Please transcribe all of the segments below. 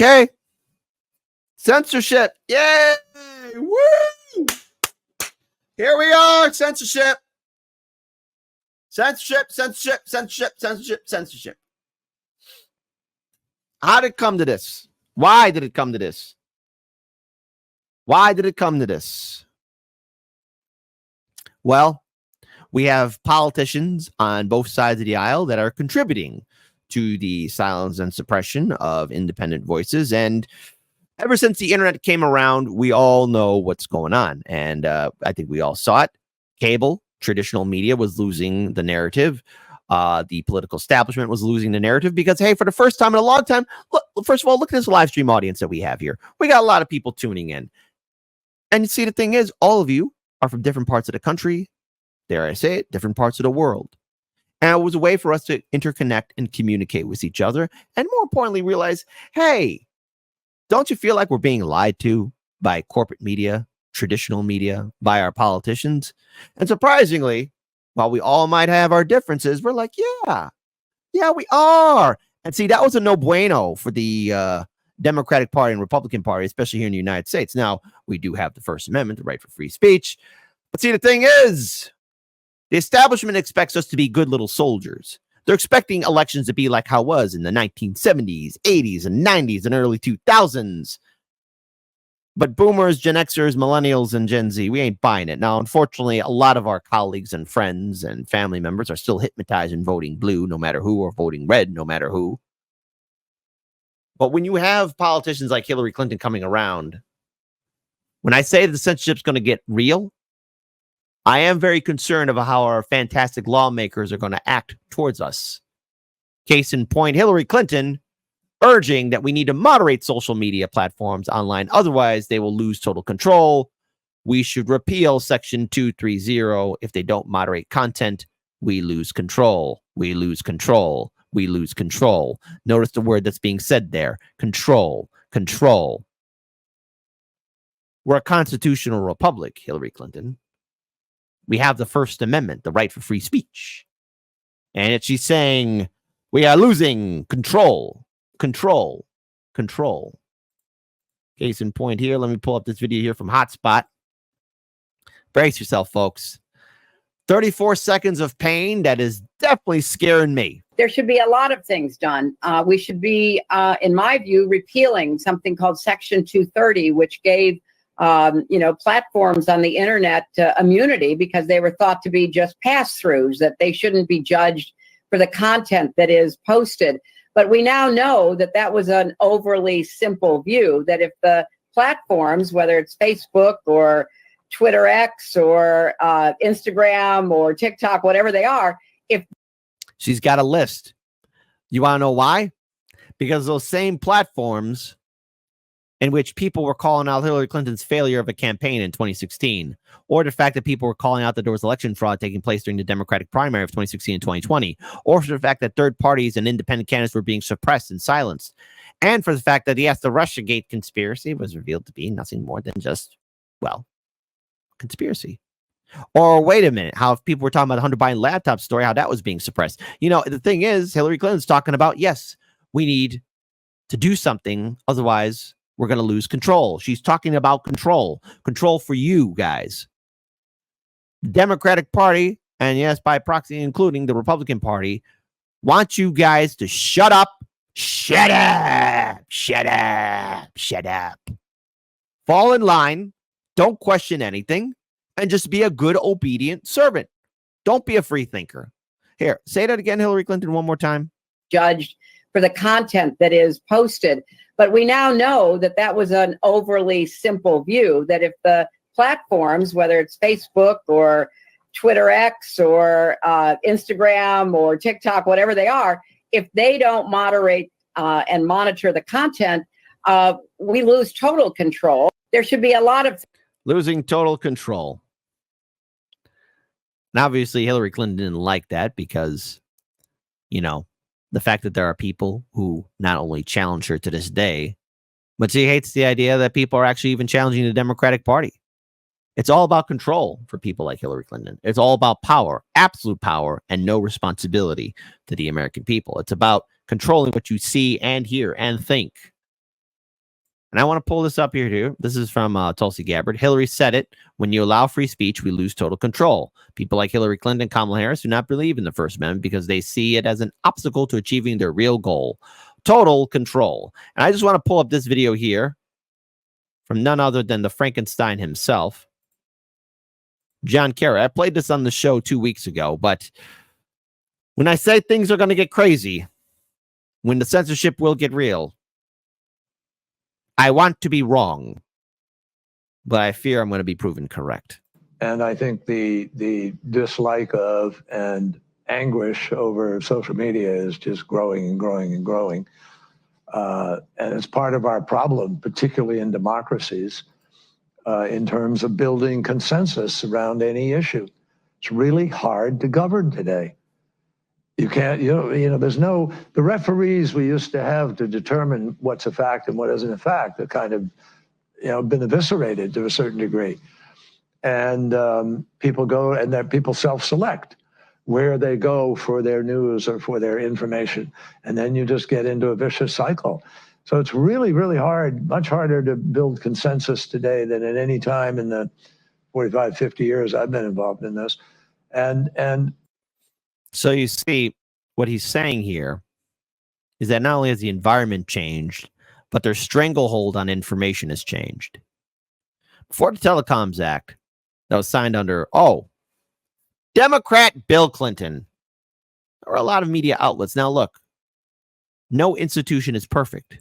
Okay. Censorship. Yay! Woo! Here we are. Censorship. Censorship, censorship, censorship, censorship, censorship. How did it come to this? Why did it come to this? Why did it come to this? Well, we have politicians on both sides of the aisle that are contributing to the silence and suppression of independent voices. And ever since the internet came around, we all know what's going on. And I think we all saw it. Cable, traditional media was losing the narrative. The political establishment was losing the narrative because, hey, for the first time in a long time, look, first of all, look at this live stream audience that we have here. We got a lot of people tuning in. And you see, the thing is, all of you are from different parts of the country, dare I say it, different parts of the world. And it was a way for us to interconnect and communicate with each other. And more importantly, realize, hey, don't you feel like we're being lied to by corporate media, traditional media, by our politicians? And surprisingly, while we all might have our differences, we're like, yeah, we are. And see, that was a no bueno for the Democratic Party and Republican Party, especially here in the United States. Now, we do have the First Amendment, the right for free speech. But see, the thing is, the establishment expects us to be good little soldiers. They're expecting elections to be like how it was in the 1970s, 80s, and 90s, and early 2000s. But boomers, Gen Xers, millennials, and Gen Z, we ain't buying it. Now, unfortunately, a lot of our colleagues and friends and family members are still hypnotized in voting blue, no matter who, or voting red, no matter who. But when you have politicians like Hillary Clinton coming around, when I say the censorship's going to get real, I am very concerned about how our fantastic lawmakers are going to act towards us. Case in point, Hillary Clinton urging that we need to moderate social media platforms online. Otherwise, they will lose total control. We should repeal Section 230. If they don't moderate content, we lose control. We lose control. We lose control. Notice the word that's being said there. Control. Control. We're a constitutional republic, Hillary Clinton. We have the First Amendment, the right for free speech. And she's saying we are losing control. Control. Control. Case in point here. Let me pull up this video here from Hotspot. Brace yourself, folks. 34 seconds of pain. That is definitely scaring me. There should be a lot of things done. We should be, in my view, repealing something called Section 230, which gave platforms on the internet immunity because they were thought to be just pass-throughs, that they shouldn't be judged for the content that is posted. But we now know that that was an overly simple view, that if the platforms, whether it's Facebook or Twitter X or Instagram or TikTok, whatever they are, if she's got a list. You want to know why? Because those same platforms in which people were calling out Hillary Clinton's failure of a campaign in 2016, or the fact that people were calling out that there was election fraud taking place during the Democratic primary of 2016 and 2020, or for the fact that third parties and independent candidates were being suppressed and silenced, and for the fact that, yes, the Russiagate conspiracy was revealed to be nothing more than just, well, conspiracy. Or wait a minute, how if people were talking about the Hunter Biden laptop story, how that was being suppressed. You know, the thing is, Hillary Clinton's talking about, yes, we need to do something, otherwise we're going to lose control. She's talking about control. Control for you guys. The Democratic Party, and yes, by proxy, including the Republican Party, want you guys to shut up. Shut up. Shut up. Shut up. Fall in line. Don't question anything. And just be a good, obedient servant. Don't be a free thinker. Here, say that again, Hillary Clinton, one more time. Judged for the content that is posted. But we now know that that was an overly simple view, that if the platforms, whether it's Facebook or Twitter X or Instagram or TikTok, whatever they are, if they don't moderate and monitor the content, we lose total control. There should be a lot of losing total control. And obviously, Hillary Clinton didn't like that because, you know, the fact that there are people who not only challenge her to this day, but she hates the idea that people are actually even challenging the Democratic Party. It's all about control for people like Hillary Clinton. It's all about power, absolute power, and no responsibility to the American people. It's about controlling what you see and hear and think. And I want to pull this up here too. This is from Tulsi Gabbard. Hillary said it. When you allow free speech, we lose total control. People like Hillary Clinton, Kamala Harris do not believe in the First Amendment because they see it as an obstacle to achieving their real goal, total control. And I just want to pull up this video here from none other than the Frankenstein himself, John Kerry. I played this on the show 2 weeks ago, but when I say things are going to get crazy, when the censorship will get real, I want to be wrong, but I fear I'm going to be proven correct. And I think the dislike of and anguish over social media is just growing and growing and growing. And it's part of our problem, particularly in democracies, in terms of building consensus around any issue. It's really hard to govern today. You can't, there's no, the referees we used to have to determine what's a fact and what isn't a fact are kind of, been eviscerated to a certain degree. And people go and that people self-select where they go for their news or for their information. And then you just get into a vicious cycle. So it's really, really hard, much harder to build consensus today than at any time in the 45, 50 years I've been involved in this. And so you see, what he's saying here is that not only has the environment changed, but their stranglehold on information has changed. Before the Telecoms Act that was signed under, Democrat Bill Clinton, there were a lot of media outlets. Now, look, no institution is perfect.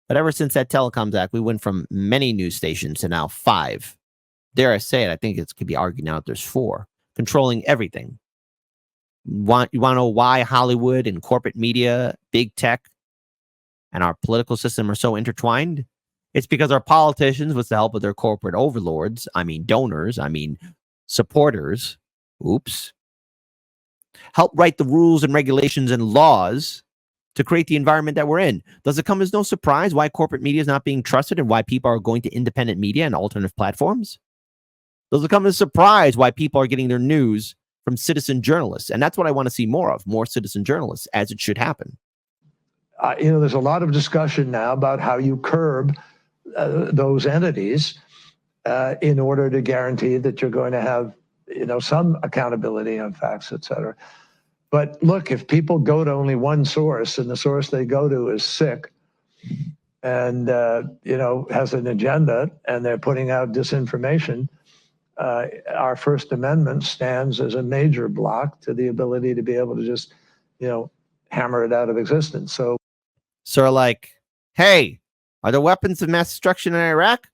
But ever since that Telecoms Act, we went from many news stations to now 5. Dare I say it, I think it could be argued now that there's 4, controlling everything. You want to know why Hollywood and corporate media, big tech, and our political system are so intertwined? It's because our politicians, with the help of their corporate overlords, donors, supporters, help write the rules and regulations and laws to create the environment that we're in. Does it come as no surprise why corporate media is not being trusted and why people are going to independent media and alternative platforms? Does it come as a surprise why people are getting their news from citizen journalists? And that's what I want to see more of, more citizen journalists, as it should happen. There's a lot of discussion now about how you curb those entities in order to guarantee that you're going to have, some accountability on facts, et cetera. But look, if people go to only one source and the source they go to is sick and, has an agenda and they're putting out disinformation, our First Amendment stands as a major block to the ability to be able to just, hammer it out of existence. So like, hey, are there weapons of mass destruction in Iraq?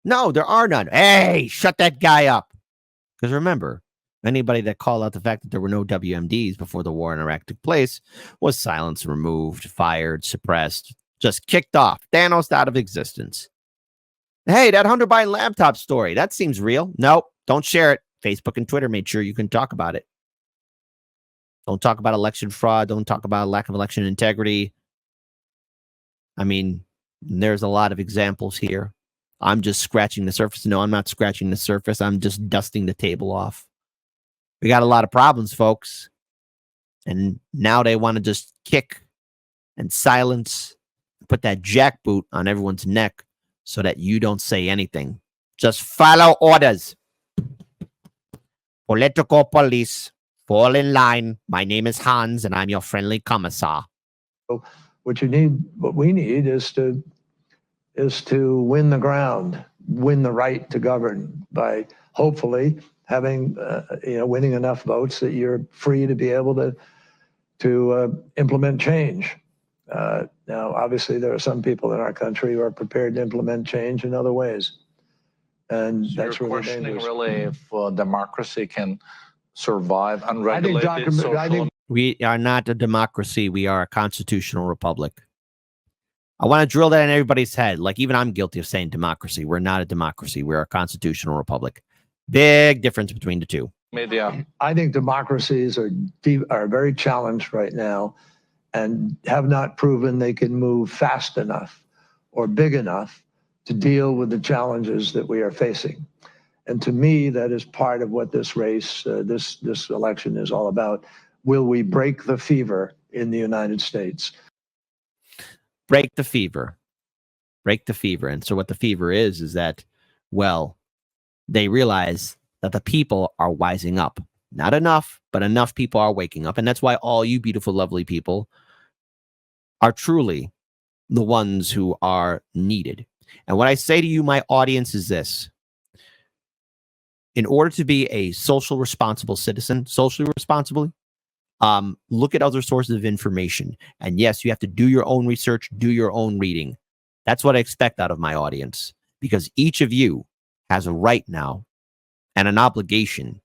No, there are none. Hey, shut that guy up. Because remember, anybody that called out the fact that there were no WMDs before the war in Iraq took place was silenced, removed, fired, suppressed, just kicked off, Thanos out of existence. Hey, that Hunter Biden laptop story, that seems real. Nope, don't share it. Facebook and Twitter made sure you can talk about it. Don't talk about election fraud. Don't talk about lack of election integrity. There's a lot of examples here. I'm just scratching the surface. No, I'm not scratching the surface. I'm just dusting the table off. We got a lot of problems, folks. And now they want to just kick and silence, put that jackboot on everyone's neck so that you don't say anything. Just follow orders. Political police, fall in line. My name is Hans, and I'm your friendly commissar. What we need is to win the ground, win the right to govern by hopefully having, winning enough votes that you're free to be able to implement change. Now, obviously, there are some people in our country who are prepared to implement change in other ways. And so that's you're really questioning dangerous. really if democracy can survive unregulated social. We are not a democracy. We are a constitutional republic. I want to drill that in everybody's head. Like, even I'm guilty of saying democracy. We're not a democracy. We're a constitutional republic. Big difference between the two. Media. I think democracies are very challenged right now and have not proven they can move fast enough or big enough to deal with the challenges that we are facing. And to me, that is part of what this race, this election is all about. Will we break the fever in the United States? Break the fever. break the fever. And so what the fever is that, well, they realize that the people are wising up. Not enough, but enough people are waking up. And that's why all you beautiful, lovely people are truly the ones who are needed. And what I say to you, my audience, is this. In order to be a social responsible citizen, socially responsibly, look at other sources of information. And yes, you have to do your own research, do your own reading. That's what I expect out of my audience, because each of you has a right now and an obligation.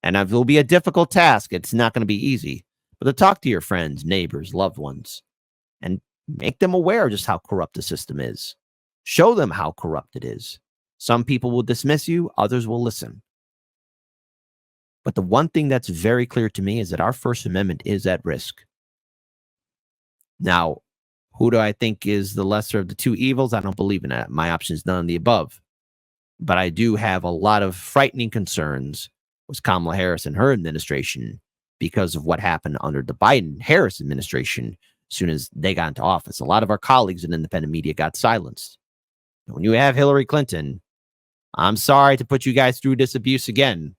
And it will be a difficult task. It's not going to be easy, but to talk to your friends, neighbors, loved ones, and make them aware of just how corrupt the system is. Show them how corrupt it is. Some people will dismiss you, others will listen. But the one thing that's very clear to me is that our First Amendment is at risk. Now, who do I think is the lesser of the two evils? I don't believe in that. My option is none of the above. But I do have a lot of frightening concerns with Kamala Harris and her administration because of what happened under the Biden-Harris administration as soon as they got into office. A lot of our colleagues in independent media got silenced. And when you have Hillary Clinton, I'm sorry to put you guys through this abuse again.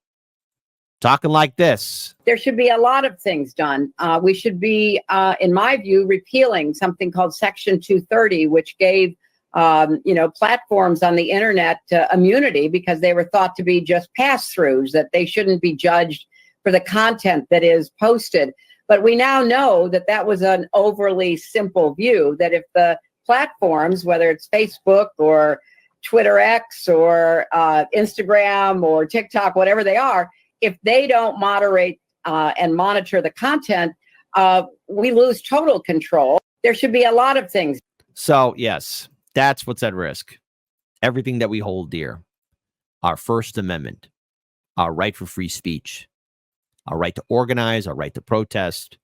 Talking like this. There should be a lot of things done. We should be, in my view, repealing something called Section 230, which gave, platforms on the internet immunity because they were thought to be just pass-throughs, that they shouldn't be judged for the content that is posted. But we now know that that was an overly simple view, that if the platforms, whether it's Facebook or Twitter X or Instagram or TikTok, whatever they are, if they don't moderate and monitor the content, we lose total control. There should be a lot of things. So, yes, that's what's at risk. Everything that we hold dear. Our First Amendment, our right for free speech, our right to organize, our right to protest.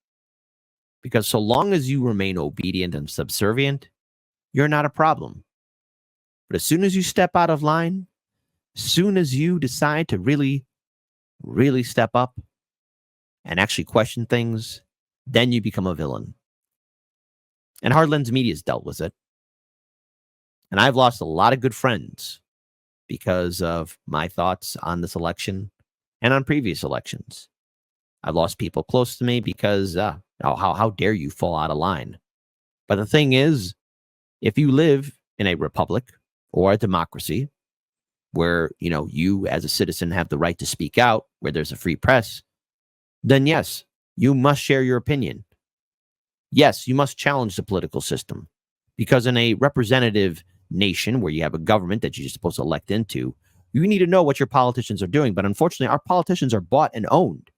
Because so long as you remain obedient and subservient, you're not a problem. But as soon as you step out of line, as soon as you decide to really step up and actually question things, then you become a villain. And Hardlands Media has dealt with it. And I've lost a lot of good friends because of my thoughts on this election and on previous elections. I've lost people close to me because how dare you fall out of line? But the thing is, if you live in a republic or a democracy where, you as a citizen have the right to speak out, where there's a free press, then yes, you must share your opinion. Yes, you must challenge the political system, because in a representative nation where you have a government that you're supposed to elect into, you need to know what your politicians are doing. But unfortunately, our politicians are bought and owned.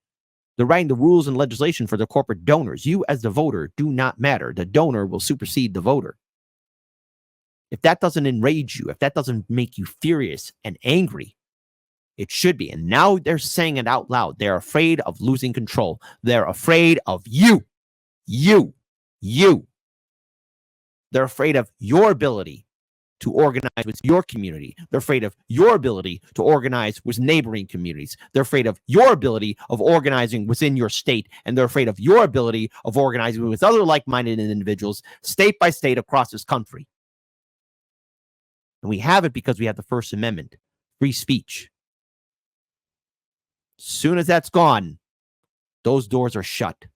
They're writing the rules and legislation for their corporate donors. You as the voter do not matter. The donor will supersede the voter. If that doesn't enrage you, if that doesn't make you furious and angry, it should be. And now they're saying it out loud. They're afraid of losing control. They're afraid of you. You. They're afraid of your ability to organize with your community. They're afraid of your ability to organize with neighboring communities. They're afraid of your ability of organizing within your state. And they're afraid of your ability of organizing with other like-minded individuals, state by state, across this country. And we have it because we have the First Amendment, free speech. As soon as that's gone, those doors are shut.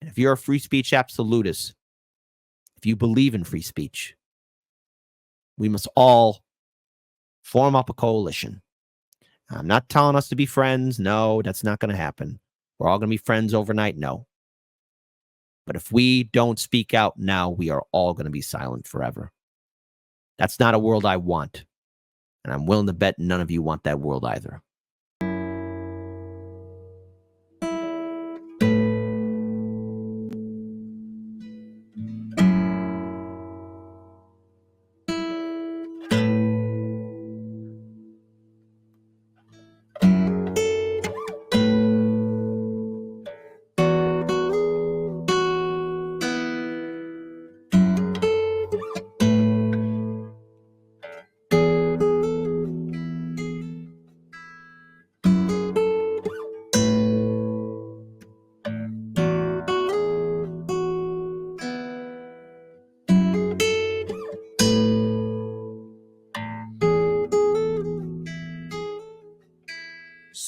And if you're a free speech absolutist, if you believe in free speech, we must all form up a coalition. I'm not telling us to be friends. No, that's not going to happen. We're all going to be friends overnight. No. But if we don't speak out now, we are all going to be silent forever. That's not a world I want. And I'm willing to bet none of you want that world either.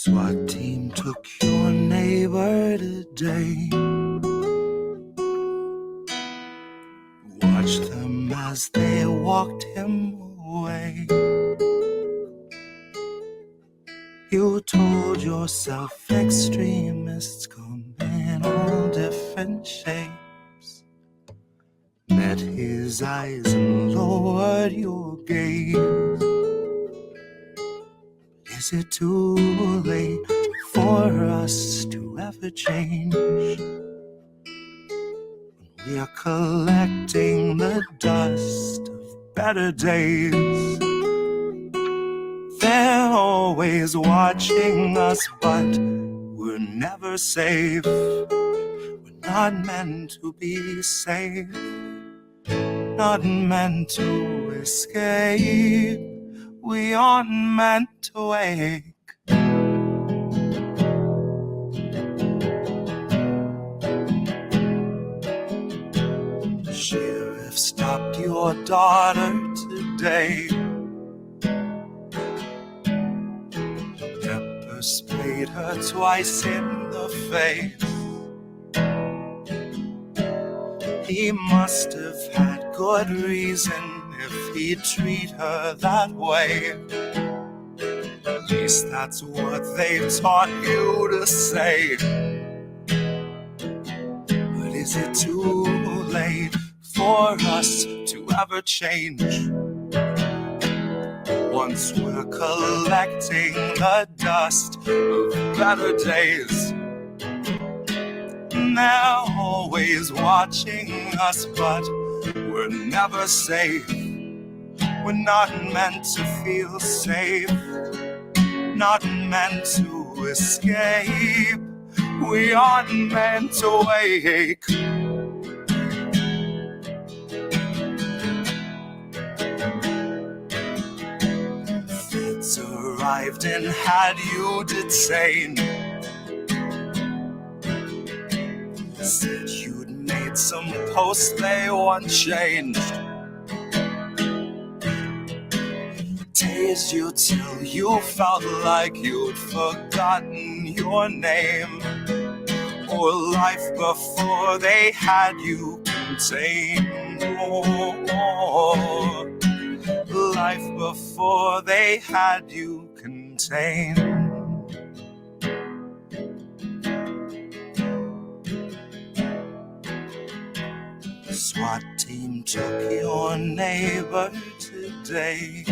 SWAT team took your neighbor today. Watch them as they walked him away. You told yourself extremists come in all different shapes. Met his eyes and lowered your gaze. Is it too late for us to ever change? We are collecting the dust of better days. They're always watching us, but we're never safe. We're not meant to be safe, not meant to escape. We aren't meant to wake. Sheriff stopped your daughter today. Pepper sprayed her twice in the face. He must have had good reason if he'd treat her that way. At least that's what they've taught you to say. But is it too late for us to ever change? Once we're collecting the dust of better days. They're always watching us, but we're never safe. We're not meant to feel safe, not meant to escape. We aren't meant to wake. Feds arrived and had you detained. Said you'd made some posts they unchanged. Tased you till you felt like you'd forgotten your name, or life before they had you contained. Oh, life before they had you contained. SWAT team took your neighbor today.